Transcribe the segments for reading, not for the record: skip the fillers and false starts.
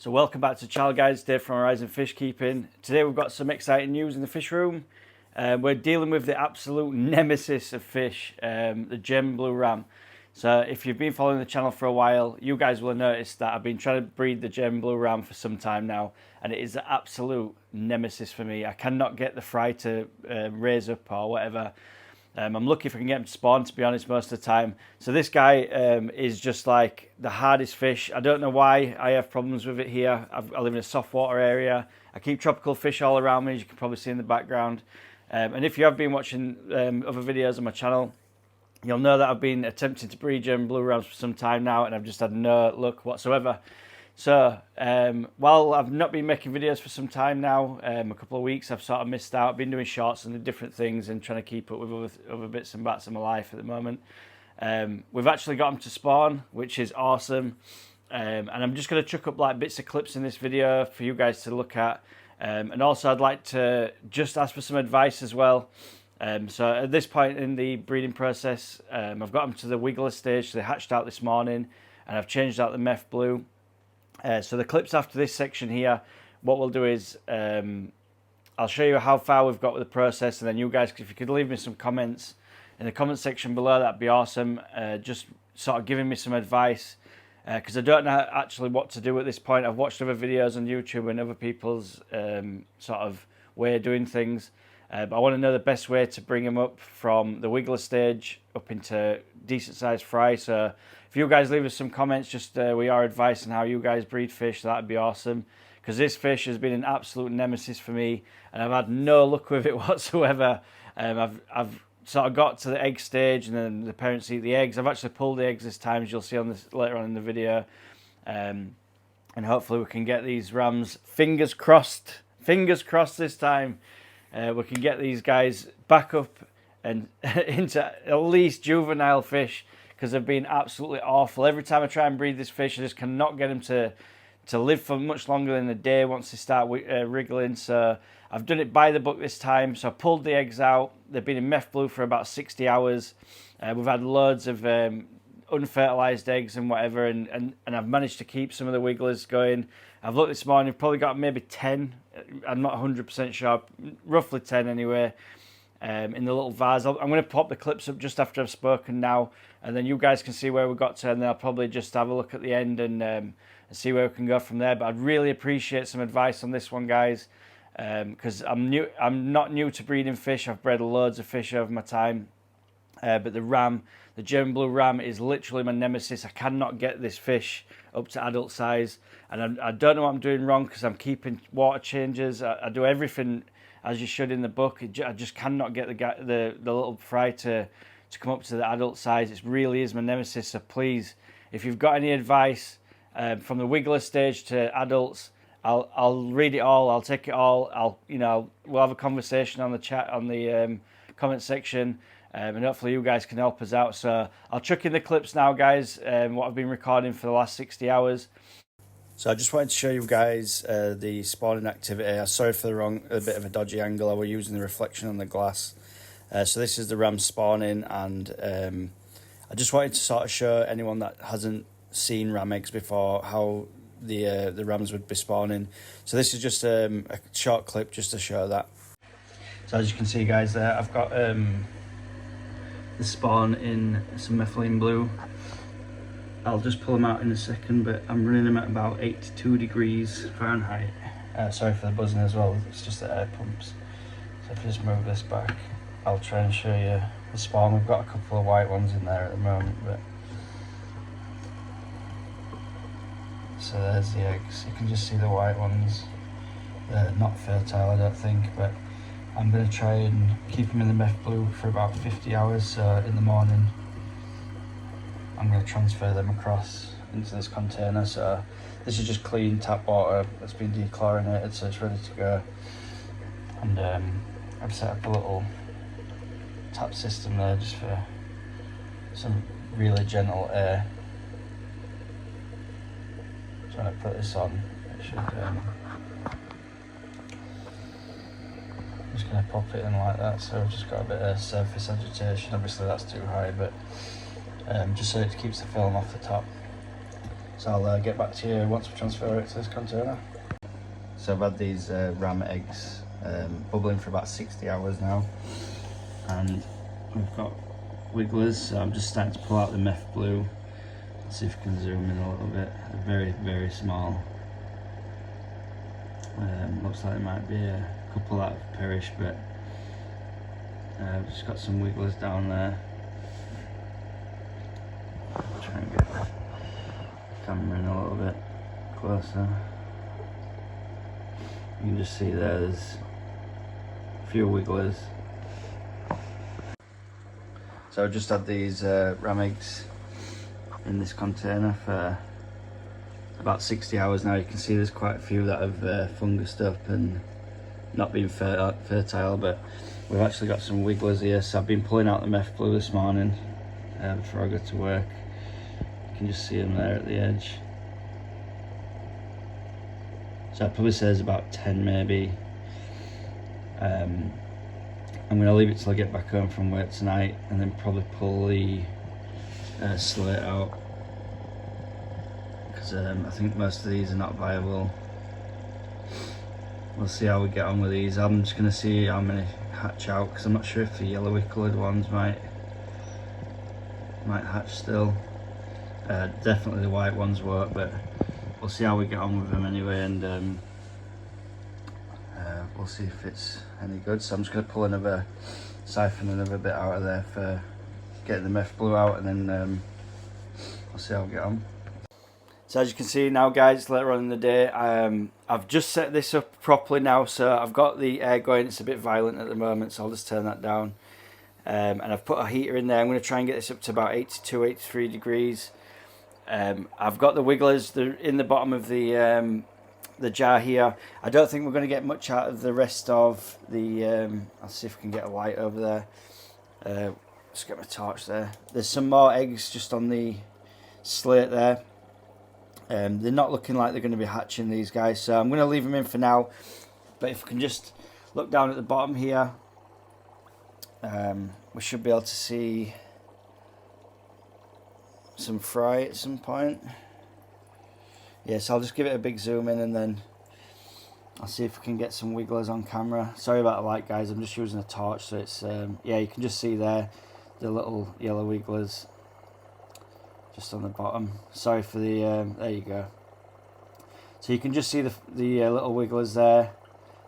So welcome back to Channel Guides, Dave from Horizon Fish Keeping. Today we've got some exciting news in the fish room. We're dealing with the absolute nemesis of fish, the German blue ram. So if you've been following the channel for a while, you guys will have noticed that I've been trying to breed the German blue ram for some time now, and it is the absolute nemesis for me. I cannot get the fry to raise up or whatever. I'm lucky if I can get him to spawn, to be honest, most of the time. So this guy is just like the hardest fish. I don't know why I have problems with it here. I live in a soft water area. I keep tropical fish all around me, as you can probably see in the background. And if you have been watching other videos on my channel, you'll know that I've been attempting to breed German blue rams for some time now, and I've just had no luck whatsoever. So while I've not been making videos for some time now, a couple of weeks, I've sort of missed out. I've been doing shorts and different things and trying to keep up with other bits and bats in my life at the moment. We've actually got them to spawn, which is awesome. And I'm just going to chuck up like bits of clips in this video for you guys to look at. And also I'd like to just ask for some advice as well. So at this point in the breeding process, I've got them to the wiggler stage. So they hatched out this morning, and I've changed out the meth blue. So the clips after this section here, what we'll do is I'll show you how far we've got with the process, and then you guys, if you could leave me some comments in the comment section below, that'd be awesome. Just sort of giving me some advice, because I don't know actually what to do at this point. I've watched other videos on YouTube and other people's sort of way of doing things, but I want to know the best way to bring them up from the wiggler stage up into decent sized fry. So if you guys leave us some comments, just with your advice on how you guys breed fish, that'd be awesome, because this fish has been an absolute nemesis for me, and I've had no luck with it whatsoever. I've sort of got to the egg stage, and then the parents eat the eggs. I've actually pulled the eggs this time, as you'll see on this later on in the video, and hopefully we can get these rams, fingers crossed this time, we can get these guys back up and into at least juvenile fish, because they've been absolutely awful. Every time I try and breed this fish, I just cannot get them to live for much longer than a day once they start wriggling. So I've done it by the book this time. So I pulled the eggs out. They've been in meth blue for about 60 hours. We've had loads of unfertilized eggs and whatever, and I've managed to keep some of the wigglers going. I've looked this morning, I've probably got maybe 10. I'm not 100% sure, roughly 10 anyway. In the little vase. I'm going to pop the clips up just after I've spoken now, and then you guys can see where we got to, and then I'll probably just have a look at the end and see where we can go from there. But I'd really appreciate some advice on this one, guys, because I'm not new to breeding fish. I've bred loads of fish over my time, but the German blue ram is literally my nemesis. I cannot get this fish up to adult size, and I don't know what I'm doing wrong, because I'm keeping water changes. I do everything as you should in the book. I just cannot get the little fry to come up to the adult size. It really is my nemesis. So please, if you've got any advice from the wiggler stage to adults, I'll read it all. I'll take it all. We'll have a conversation on the chat, on the comment section, and hopefully you guys can help us out. So I'll chuck in the clips now, guys. What I've been recording for the last 60 hours. So I just wanted to show you guys the spawning activity. Sorry for a bit of a dodgy angle. I was using the reflection on the glass. So this is the ram spawning, and I just wanted to sort of show anyone that hasn't seen ram eggs before how the rams would be spawning. So this is just a short clip just to show that. So as you can see, guys, there I've got the spawn in some methylene blue. I'll just pull them out in a second, but I'm running them at about 82 degrees Fahrenheit. Sorry for the buzzing as well, it's just the air pumps. So if I just move this back, I'll try and show you the spawn. We've got a couple of white ones in there at the moment, but so there's the eggs. You can just see the white ones. They're not fertile, I don't think, but I'm going to try and keep them in the meth blue for about 50 hours. So in the morning, I'm going to transfer them across into this container. So this is just clean tap water that's been dechlorinated, so it's ready to go. And I've set up a little tap system there just for some really gentle air. Trying to put this on, it should just going to pop it in like that. So I've just got a bit of surface agitation. Obviously that's too high, but just so it keeps the film off the top. So I'll get back to you once we transfer it to this container. So I've had these ram eggs bubbling for about 60 hours now, and we've got wigglers, so I'm just starting to pull out the meth blue. Let's see if we can zoom in a little bit. They're very, very small. Looks like there might be a couple that have perished, but I've just got some wigglers down there. I'll try and get the camera in a little bit closer. You can just see there's a few wigglers. So I've just had these ram eggs in this container for about 60 hours now. You can see there's quite a few that have fungused up and not been fertile, but we've actually got some wigglers here. So I've been pulling out the meth blue this morning before I go to work. You can just see them there at the edge. So I'd probably say there's about 10 maybe. I'm going to leave it till I get back home from work tonight, and then probably pull the slate out, because I think most of these are not viable. We'll see how we get on with these. I'm just going to see how many hatch out, because I'm not sure if the yellowy coloured ones might hatch still. Definitely the white ones won't, but we'll see how we get on with them anyway, and we'll see if it's any good. So I'm just going to siphon another bit out of there for getting the meth blue out, and then we'll see how we get on. So as you can see now, guys, later on in the day, I've just set this up properly now, so I've got the air going. It's a bit violent at the moment, so I'll just turn that down. And I've put a heater in there. I'm going to try and get this up to about 82, 83 degrees. I've got the wigglers, they're in the bottom of the jar here. I don't think we're going to get much out of the rest of the, I'll see if we can get a light over there. Let's get my torch there. There's some more eggs just on the slate there. They're not looking like they're going to be hatching, these guys, so I'm going to leave them in for now. But if we can just look down at the bottom here, we should be able to see some fry at some point. Yeah, so I'll just give it a big zoom in, and then I'll see if we can get some wigglers on camera. Sorry about the light, guys, I'm just using a torch, so it's yeah, you can just see there the little yellow wigglers just on the bottom. Sorry for the there you go. So you can just see the little wigglers there.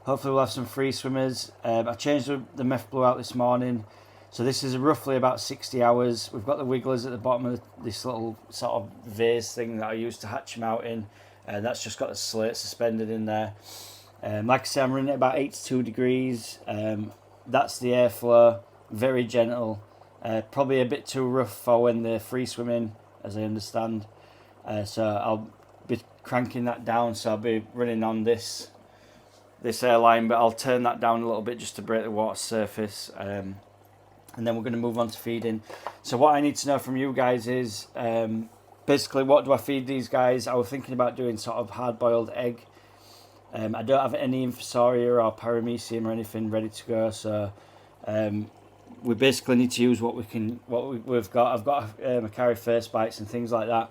Hopefully we'll have some free swimmers. I changed the meth blue out this morning, so this is roughly about 60 hours. We've got the wigglers at the bottom of this little sort of vase thing that I used to hatch them out in, and that's just got the slate suspended in there. Like I said, I'm running at about 82 degrees. That's the airflow, very gentle. Probably a bit too rough for when they're free swimming, as I understand. So I'll be cranking that down, so I'll be running on this airline, but I'll turn that down a little bit just to break the water surface, and then we're going to move on to feeding. So what I need to know from you guys is basically, what do I feed these guys? I was thinking about doing sort of hard-boiled egg. I don't have any infusoria or paramecium or anything ready to go, so we basically need to use what we've got. I've got Acari first bites and things like that.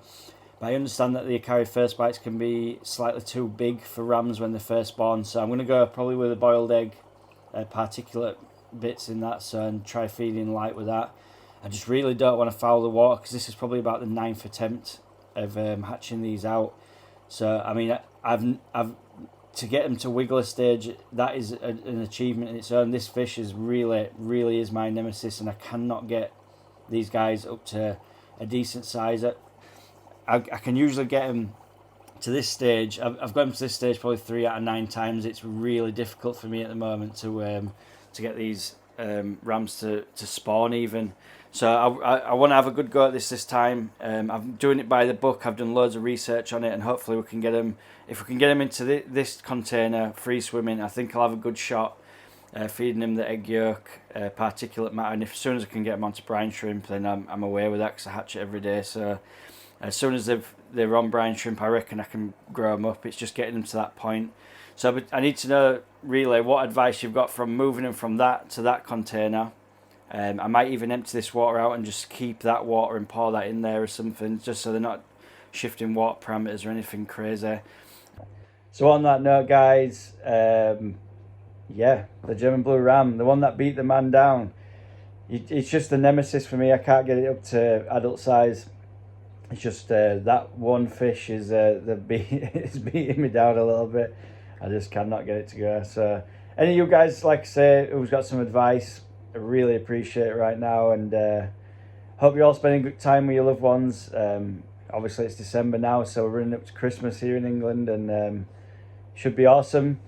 But I understand that the Acari first bites can be slightly too big for rams when they're first born, so I'm going to go probably with a boiled egg, particulate bits in that, so, and try feeding light with that. I just really don't want to foul the water, because this is probably about the 9th attempt of hatching these out. So I mean, I've to get them to wiggler stage, that is an achievement in its own. This fish is really is my nemesis, and I cannot get these guys up to a decent size. I can usually get them to this stage. I've got them to this stage probably 3 out of 9 times. It's really difficult for me at the moment to get these rams to spawn even. So I want to have a good go at this time. I'm doing it by the book. I've done loads of research on it, and hopefully we can get them. If we can get them into this container free swimming, I think I'll have a good shot feeding them the egg yolk, particulate matter, and as soon as I can get them onto brine shrimp, then I'm away with that, because I hatch it every day. So as soon as they're on brine shrimp, I reckon I can grow them up. It's just getting them to that point. So I need to know really what advice you've got from moving them from that to that container. I might even empty this water out and just keep that water and pour that in there or something, just so they're not shifting water parameters or anything crazy. So on that note, guys, yeah, the German Blue Ram, the one that beat the man down. It's just the nemesis for me. I can't get it up to adult size. It's just that one fish is it's beating me down a little bit. I just cannot get it to go. So any of you guys, like I say, who's got some advice, I really appreciate it right now, and hope you're all spending good time with your loved ones. Obviously it's December now, so we're running up to Christmas here in England, and should be awesome.